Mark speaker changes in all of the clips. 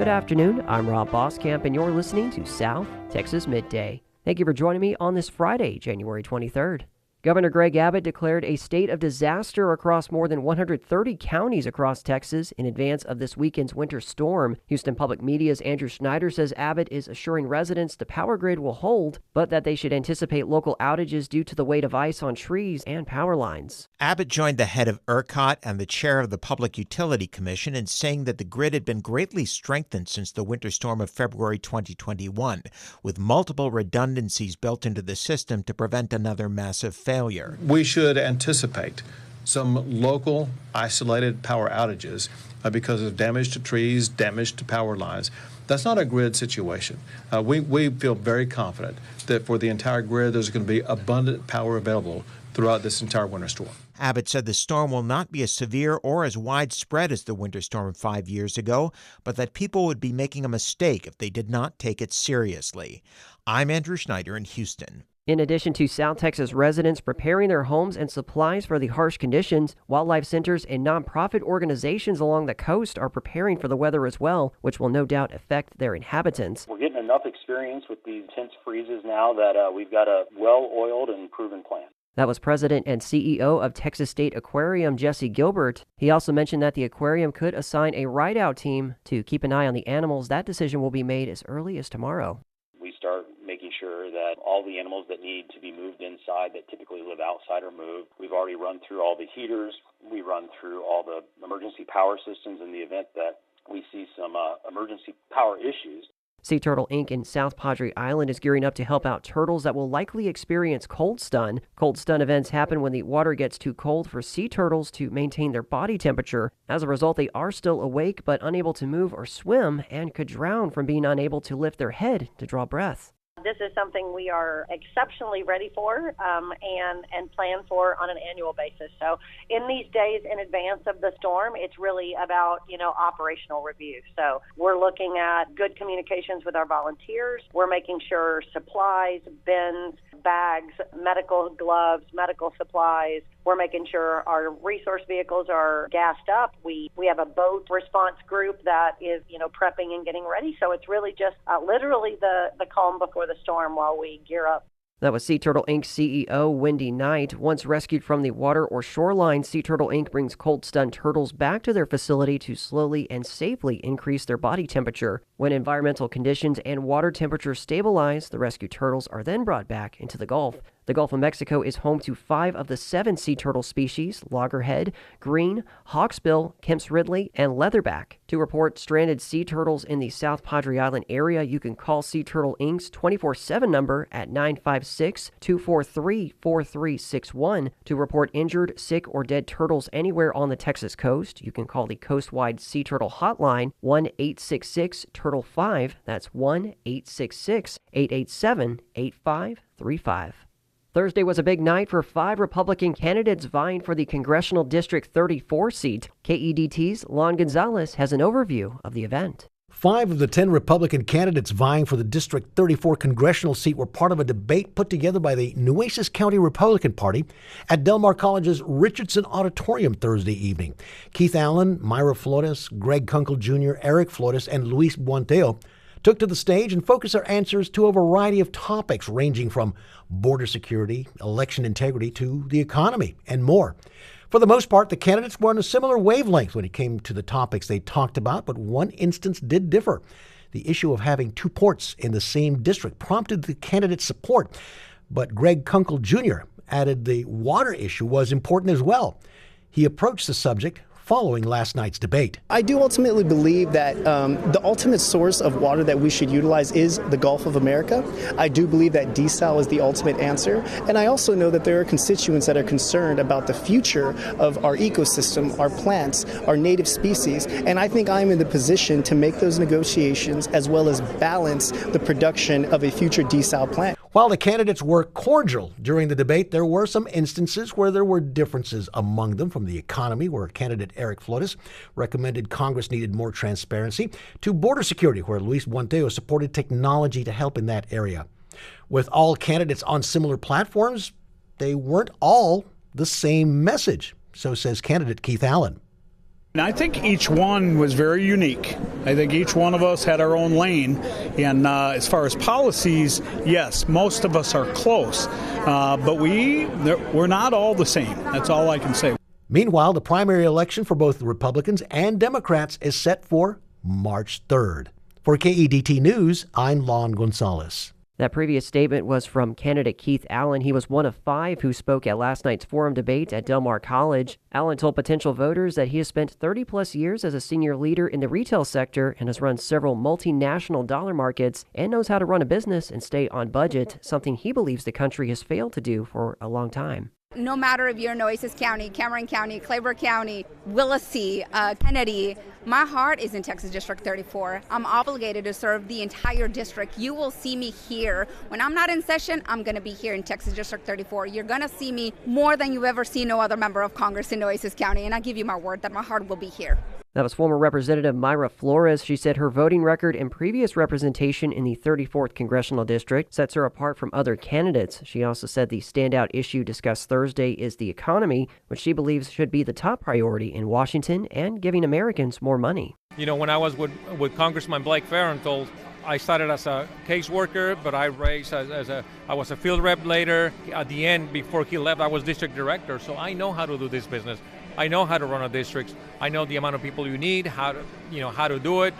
Speaker 1: Good afternoon, I'm Rob Boskamp, and you're listening to South Texas Midday. Thank you for joining me on this Friday, January 23rd. Governor Greg Abbott declared a state of disaster across more than 130 counties across Texas in advance of this weekend's winter storm. Houston Public Media's Andrew Schneider says Abbott is assuring residents the power grid will hold, but that they should anticipate local outages due to the weight of ice on trees and power lines.
Speaker 2: Abbott joined the head of ERCOT and the chair of the Public Utility Commission in saying that the grid had been greatly strengthened since the winter storm of February 2021, with multiple redundancies built into the system to prevent another massive failure.
Speaker 3: We should anticipate some local isolated power outages because of damage to trees, damage to power lines. That's not a grid situation. We feel very confident that for the entire grid, there's going to be abundant power available throughout this entire winter storm.
Speaker 2: Abbott said the storm will not be as severe or as widespread as the winter storm 5 years ago, but that people would be making a mistake if they did not take it seriously. I'm Andrew Schneider in Houston.
Speaker 1: In addition to South Texas residents preparing their homes and supplies for the harsh conditions, wildlife centers and nonprofit organizations along the coast are preparing for the weather as well, which will no doubt affect their inhabitants.
Speaker 4: We're getting enough experience with these intense freezes now that we've got a well-oiled and proven plan.
Speaker 1: That was President and CEO of Texas State Aquarium, Jesse Gilbert. He also mentioned that the aquarium could assign a ride-out team to keep an eye on the animals. That decision will be made as early as tomorrow.
Speaker 4: We start making sure that all the animals that need to be moved inside that typically live outside are moved. We've already run through all the heaters. We run through all the emergency power systems in the event that we see some emergency power issues.
Speaker 1: Sea Turtle Inc. in South Padre Island is gearing up to help out turtles that will likely experience cold stun. Cold stun events happen when the water gets too cold for sea turtles to maintain their body temperature. As a result, they are still awake but unable to move or swim and could drown from being unable to lift their head to draw breath.
Speaker 5: This is something we are exceptionally ready for and plan for on an annual basis. So in these days in advance of the storm, it's really about, operational review. So we're looking at good communications with our volunteers. We're making sure supplies, bins, bags, medical gloves, medical supplies. We're making sure our resource vehicles are gassed up. We have a boat response group that is, prepping and getting ready. So it's really just literally the calm before the storm while we gear up.
Speaker 1: That was Sea Turtle Inc. CEO Wendy Knight. Once rescued from the water or shoreline, Sea Turtle Inc. brings cold-stunned turtles back to their facility to slowly and safely increase their body temperature. When environmental conditions and water temperature stabilize, the rescued turtles are then brought back into the Gulf. The Gulf of Mexico is home to 5 of the 7 sea turtle species: loggerhead, green, hawksbill, Kemp's Ridley, and leatherback. To report stranded sea turtles in the South Padre Island area, you can call Sea Turtle Inc.'s 24/7 number at 956-243-4361. To report injured, sick, or dead turtles anywhere on the Texas coast, you can call the coastwide Sea Turtle Hotline, 1-866-TURTLE-5. That's 1-866-887-8535. Thursday was a big night for 5 Republican candidates vying for the Congressional District 34 seat. KEDT's Lon Gonzalez has an overview of the event.
Speaker 6: 5 of the 10 Republican candidates vying for the District 34 congressional seat were part of a debate put together by the Nueces County Republican Party at Del Mar College's Richardson Auditorium Thursday evening. Keith Allen, Myra Flores, Greg Kunkel Jr., Eric Flores, and Luis Buanteo took to the stage and focused their answers to a variety of topics ranging from border security, election integrity, to the economy, and more. For the most part, the candidates were on a similar wavelength when it came to the topics they talked about, but one instance did differ. The issue of having 2 ports in the same district prompted the candidates' support, but Greg Kunkel Jr. added the water issue was important as well. He approached the subject following last night's debate.
Speaker 7: I do ultimately believe that the ultimate source of water that we should utilize is the Gulf of America. I do believe that desal is the ultimate answer. And I also know that there are constituents that are concerned about the future of our ecosystem, our plants, our native species. And I think I'm in the position to make those negotiations as well as balance the production of a future desal plant.
Speaker 6: While the candidates were cordial during the debate, there were some instances where there were differences among them, from the economy, where candidate Eric Flores recommended Congress needed more transparency, to border security, where Luis Buanteo supported technology to help in that area. With all candidates on similar platforms, they weren't all the same message, so says candidate Keith Allen.
Speaker 8: And I think each one was very unique. I think each one of us had our own lane. And as far as policies, yes, most of us are close. But we're not all the same. That's all I can say.
Speaker 6: Meanwhile, the primary election for both the Republicans and Democrats is set for March 3rd. For KEDT News, I'm Lon Gonzalez.
Speaker 1: That previous statement was from candidate Keith Allen. He was one of 5 who spoke at last night's forum debate at Del Mar College. Allen told potential voters that he has spent 30-plus years as a senior leader in the retail sector and has run several multinational dollar markets and knows how to run a business and stay on budget, something he believes the country has failed to do for a long time.
Speaker 9: No matter if you're in Oasis County, Cameron County, Claiborne County, Willacy, Kennedy, my heart is in Texas District 34. I'm obligated to serve the entire district. You will see me here. When I'm not in session, I'm going to be here in Texas District 34. You're going to see me more than you've ever seen no other member of Congress in Oasis County, and I give you my word that my heart will be here.
Speaker 1: That was former Representative Myra Flores. She said her voting record and previous representation in the 34th Congressional District sets her apart from other candidates. She also said the standout issue discussed Thursday is the economy, which she believes should be the top priority in Washington and giving Americans more money.
Speaker 10: You know, when I was with Congressman Blake Farenthold, I started as a caseworker, but I raised I was a field rep later. At the end, before he left, I was district director, so I know how to do this business. I know how to run a district. I know the amount of people you need, how to do it,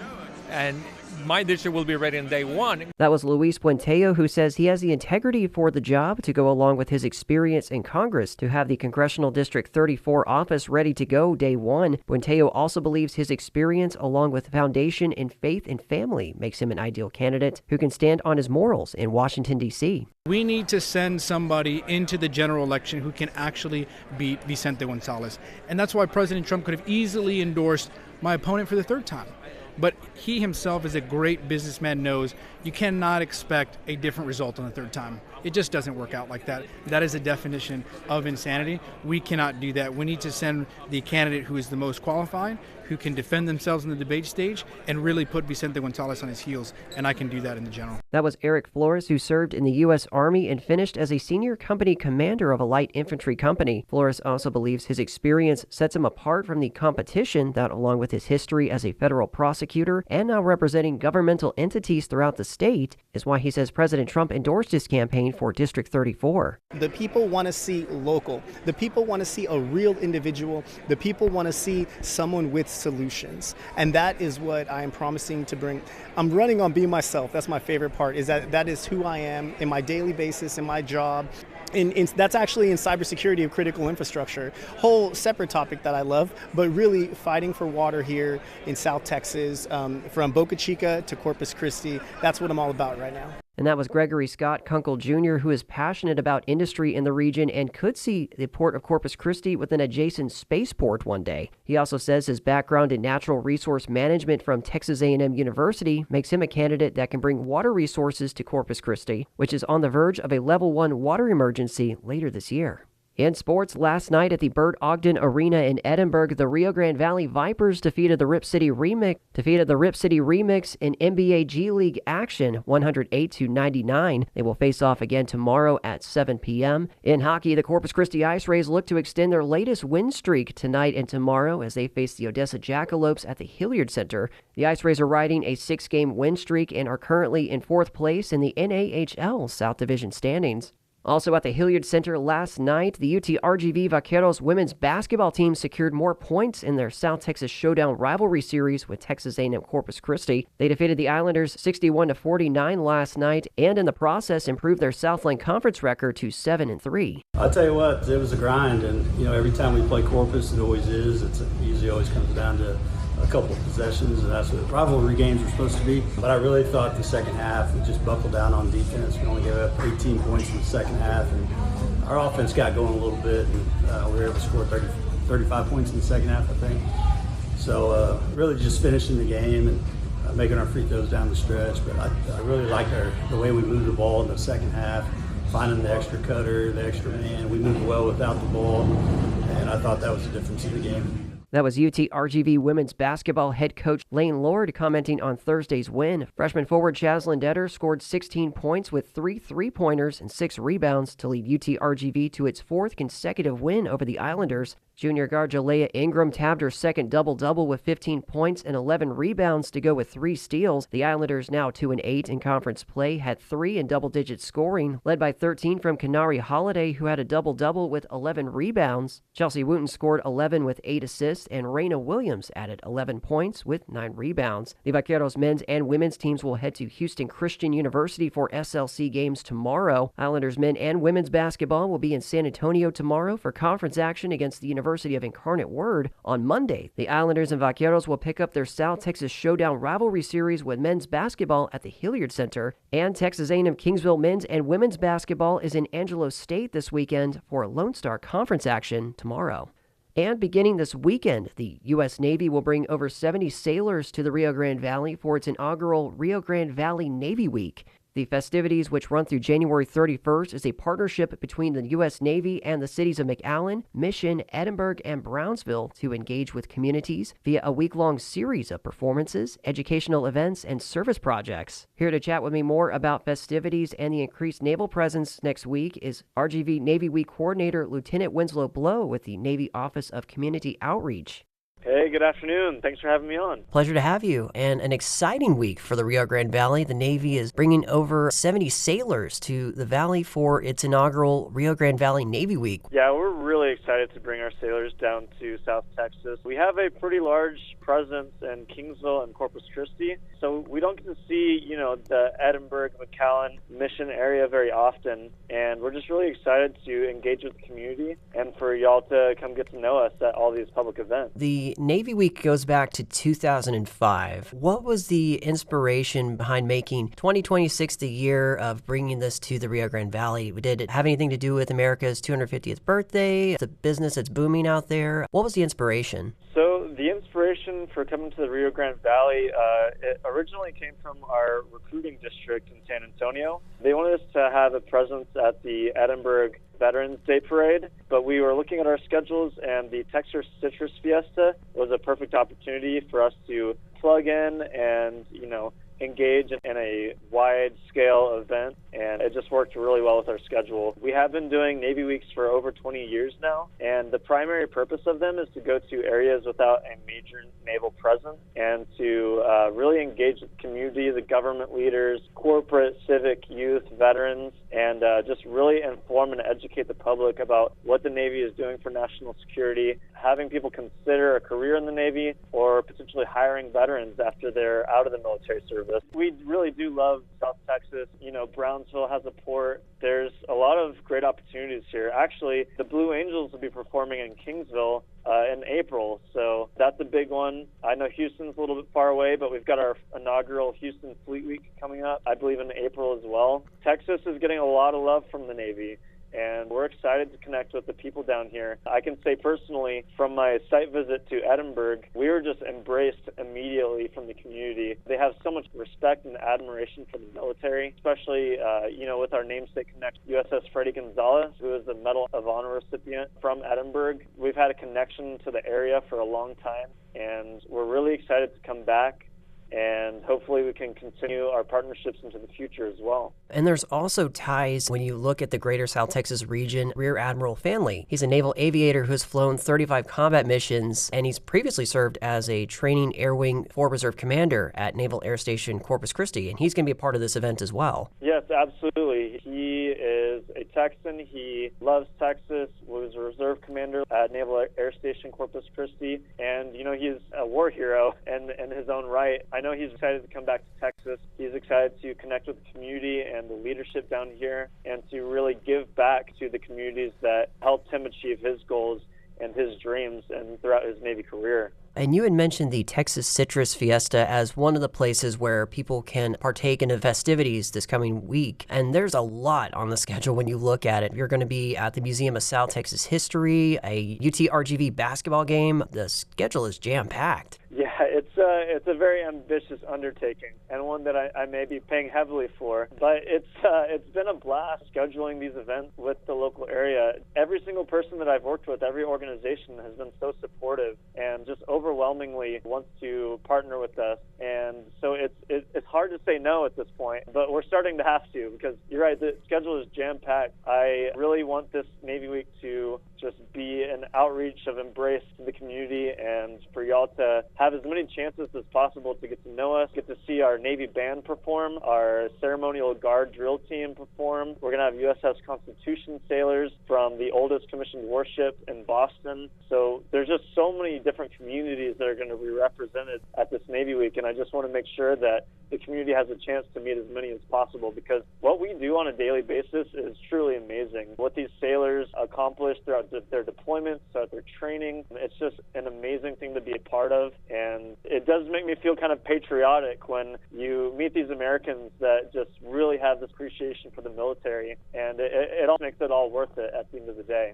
Speaker 10: and my district will be ready on day one.
Speaker 1: That was Luis Puenteo, who says he has the integrity for the job to go along with his experience in Congress to have the Congressional District 34 office ready to go day one. Puenteo also believes his experience along with foundation in faith and family makes him an ideal candidate who can stand on his morals in Washington, D.C.
Speaker 11: We need to send somebody into the general election who can actually beat Vicente Gonzalez. And that's why President Trump could have easily endorsed my opponent for the 3rd time. But he himself, as a great businessman, knows you cannot expect a different result on the 3rd time. It just doesn't work out like that. That is a definition of insanity. We cannot do that. We need to send the candidate who is the most qualified, who can defend themselves in the debate stage, and really put Vicente Gonzalez on his heels, and I can do that in the general.
Speaker 1: That was Eric Flores, who served in the U.S. Army and finished as a senior company commander of a light infantry company. Flores also believes his experience sets him apart from the competition that, along with his history as a federal prosecutor and now representing governmental entities throughout the state, is why he says President Trump endorsed his campaign for District 34.
Speaker 7: The people want to see local. The people want to see a real individual. The people want to see someone with solutions. And that is what I am promising to bring. I'm running on being myself. That's my favorite part, is that is who I am in my daily basis, in my job. That's actually in cybersecurity of critical infrastructure. Whole separate topic that I love, but really fighting for water here in South Texas, from Boca Chica to Corpus Christi. That's what I'm all about right now.
Speaker 1: And that was Gregory Scott Kunkel Jr., who is passionate about industry in the region and could see the port of Corpus Christi with an adjacent spaceport one day. He also says his background in natural resource management from Texas A&M University makes him a candidate that can bring water resources to Corpus Christi, which is on the verge of a Level 1 water emergency later this year. In sports, last night at the Bert Ogden Arena in Edinburgh, the Rio Grande Valley Vipers defeated the Rip City Remix in NBA G League action, 108-99. They will face off again tomorrow at 7 p.m. In hockey, the Corpus Christi IceRays look to extend their latest win streak tonight and tomorrow as they face the Odessa Jackalopes at the Hilliard Center. The IceRays are riding a 6-game win streak and are currently in 4th place in the NAHL South Division standings. Also at the Hilliard Center last night, the UT RGV Vaqueros women's basketball team secured more points in their South Texas Showdown rivalry series with Texas A&M Corpus Christi. They defeated the Islanders 61-49 last night and in the process improved their Southland Conference record to 7-3.
Speaker 12: I'll tell you what, it was a grind, and every time we play Corpus, it always is. It usually always comes down to a couple of possessions, and that's what rivalry games are supposed to be. But I really thought the second half, we just buckled down on defense. We only gave up 18 points in the second half, and our offense got going a little bit, and we were able to score 35 points in the second half, I think. So really just finishing the game and making our free throws down the stretch. But I really liked the way we moved the ball in the second half, finding the extra cutter, the extra man. We moved well without the ball, and I thought that was the difference in the game.
Speaker 1: That was UT RGV women's basketball head coach Lane Lord commenting on Thursday's win. Freshman forward Chaslyn Detter scored 16 points with 3 3-pointers and 6 rebounds to lead UT RGV to its 4th consecutive win over the Islanders. Junior guard Jalea Ingram tabbed her second double-double with 15 points and 11 rebounds to go with 3 steals. The Islanders, now 2-8 in conference play, had 3 in double-digit scoring, led by 13 from Kenari Holiday, who had a double-double with 11 rebounds. Chelsea Wooten scored 11 with 8 assists, and Raina Williams added 11 points with 9 rebounds. The Vaqueros men's and women's teams will head to Houston Christian University for SLC games tomorrow. Islanders men and women's basketball will be in San Antonio tomorrow for conference action against the University of Incarnate Word. On Monday, the Islanders and Vaqueros will pick up their South Texas Showdown rivalry series with men's basketball at the Hilliard Center, and Texas A&M Kingsville men's and women's basketball is in Angelo State this weekend for Lone Star Conference action tomorrow. And beginning this weekend, the U.S. Navy will bring over 70 sailors to the Rio Grande Valley for its inaugural Rio Grande Valley Navy Week. The festivities, which run through January 31st, is a partnership between the U.S. Navy and the cities of McAllen, Mission, Edinburgh, and Brownsville to engage with communities via a week-long series of performances, educational events, and service projects. Here to chat with me more about festivities and the increased naval presence next week is RGV Navy Week Coordinator Lieutenant Winslow Blow with the Navy Office of Community Outreach.
Speaker 13: Hey, good afternoon. Thanks for having me on.
Speaker 1: Pleasure to have you. And an exciting week for the Rio Grande Valley. The Navy is bringing over 70 sailors to the valley for its inaugural Rio Grande Valley Navy Week.
Speaker 13: Yeah, we're really excited to bring our sailors down to South Texas. We have a pretty large presence in Kingsville and Corpus Christi, so we don't get to see, the Edinburgh, McAllen, Mission area very often, and we're just really excited to engage with the community and for y'all to come get to know us at all these public events.
Speaker 1: The Navy Week goes back to 2005. What was the inspiration behind making 2026 the year of bringing this to the Rio Grande Valley? Did it have anything to do with America's 250th birthday, the business that's booming out there? What was the inspiration?
Speaker 13: So the inspiration for coming to the Rio Grande Valley, it originally came from our recruiting district in San Antonio. They wanted us to have a presence at the Edinburgh Veterans Day Parade, but we were looking at our schedules, and the Texas Citrus Fiesta was a perfect opportunity for us to plug in and, engage in a wide-scale event, and it just worked really well with our schedule. We have been doing Navy Weeks for over 20 years now, and the primary purpose of them is to go to areas without a major naval presence and to really engage with the community, the government leaders, corporate, civic, youth, veterans, and just really inform and educate the public about what the Navy is doing for national security, having people consider a career in the Navy or potentially hiring veterans after they're out of the military service. We really do love South Texas. Brownsville has a port. There's a lot of great opportunities here. Actually, the Blue Angels will be performing in Kingsville in April, so that's a big one. I know Houston's a little bit far away, but we've got our inaugural Houston Fleet Week coming up, I believe in April as well. Texas is getting a lot of love from the Navy, and we're excited to connect with the people down here. I can say personally, from my site visit to Edinburgh, we were just embraced immediately from the community. They have so much respect and admiration for the military, especially, with our namesake connect, USS Freddy Gonzalez, who is the Medal of Honor recipient from Edinburgh. We've had a connection to the area for a long time, and we're really excited to come back, and hopefully we can continue our partnerships into the future as well.
Speaker 1: And there's also ties when you look at the greater South Texas region. Rear Admiral Fanley, he's a naval aviator who's flown 35 combat missions, and he's previously served as a training Air Wing 4 Reserve Commander at Naval Air Station Corpus Christi, and he's going to be a part of this event as well.
Speaker 13: Yes, absolutely. He is a Texan. He loves Texas, was a Reserve Commander at Naval Air Station Corpus Christi, and, he's a war hero in his own right. I know he's excited to come back to Texas. He's excited to connect with the community and the leadership down here and to really give back to the communities that helped him achieve his goals and his dreams and throughout his Navy career.
Speaker 1: And you had mentioned the Texas Citrus Fiesta as one of the places where people can partake in the festivities this coming week. And there's a lot on the schedule when you look at it. You're going to be at the Museum of South Texas History, a UT RGV basketball game. The schedule is jam-packed.
Speaker 13: Yeah, it's It's a very ambitious undertaking, and one that I may be paying heavily for. But it's been a blast scheduling these events with the local area. Every single person that I've worked with, every organization has been so supportive and just overwhelmingly wants to partner with us. And so it's hard to say no at this point, but we're starting to have to, because you're right, the schedule is jam-packed. I really want this Navy Week to just be an outreach of embrace to the community, and for y'all to have as many chances as possible to get to know us, get to see our Navy band perform, our ceremonial guard drill team perform. We're going to have USS Constitution sailors from the oldest commissioned warship in Boston. So there's just so many different communities that are going to be represented at this Navy Week, and I just want to make sure that the community has a chance to meet as many as possible, because what we do on a daily basis is truly amazing. What these sailors accomplish throughout their deployments, throughout their training, it's just an amazing thing to be a part of. And it does make me feel kind of patriotic when you meet these Americans that just really have this appreciation for the military, and it all makes it all worth it at the end of the day.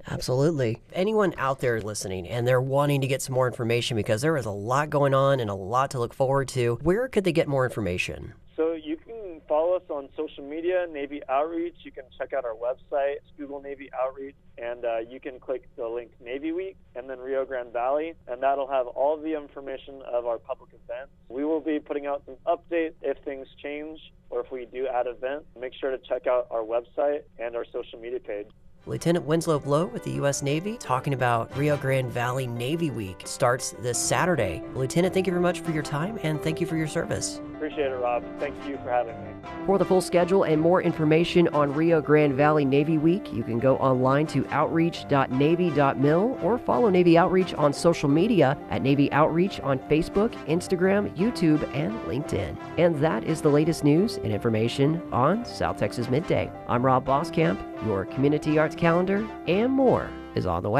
Speaker 1: Absolutely. Anyone out there listening and they're wanting to get some more information, because there is a lot going on and a lot to look forward to, where could they get more information?
Speaker 13: So you can follow us on social media, Navy Outreach. You can check out our website, Google Navy Outreach, and you can click the link Navy Week and then Rio Grande Valley, and that'll have all of the information of our public events. We will be putting out some updates if things change or if we do add events. Make sure to check out our website and our social media page.
Speaker 1: Lieutenant Winslow Blow with the U.S. Navy talking about Rio Grande Valley Navy Week. Starts this Saturday. Lieutenant, thank you very much for your time, and thank you for your service.
Speaker 13: Appreciate it, Rob. Thank you for having me.
Speaker 1: For the full schedule and more information on Rio Grande Valley Navy Week, you can go online to outreach.navy.mil or follow Navy Outreach on social media at Navy Outreach on Facebook, Instagram, YouTube, and LinkedIn. And that is the latest news and information on South Texas Midday. I'm Rob Boskamp. Your community arts calendar and more is on the way.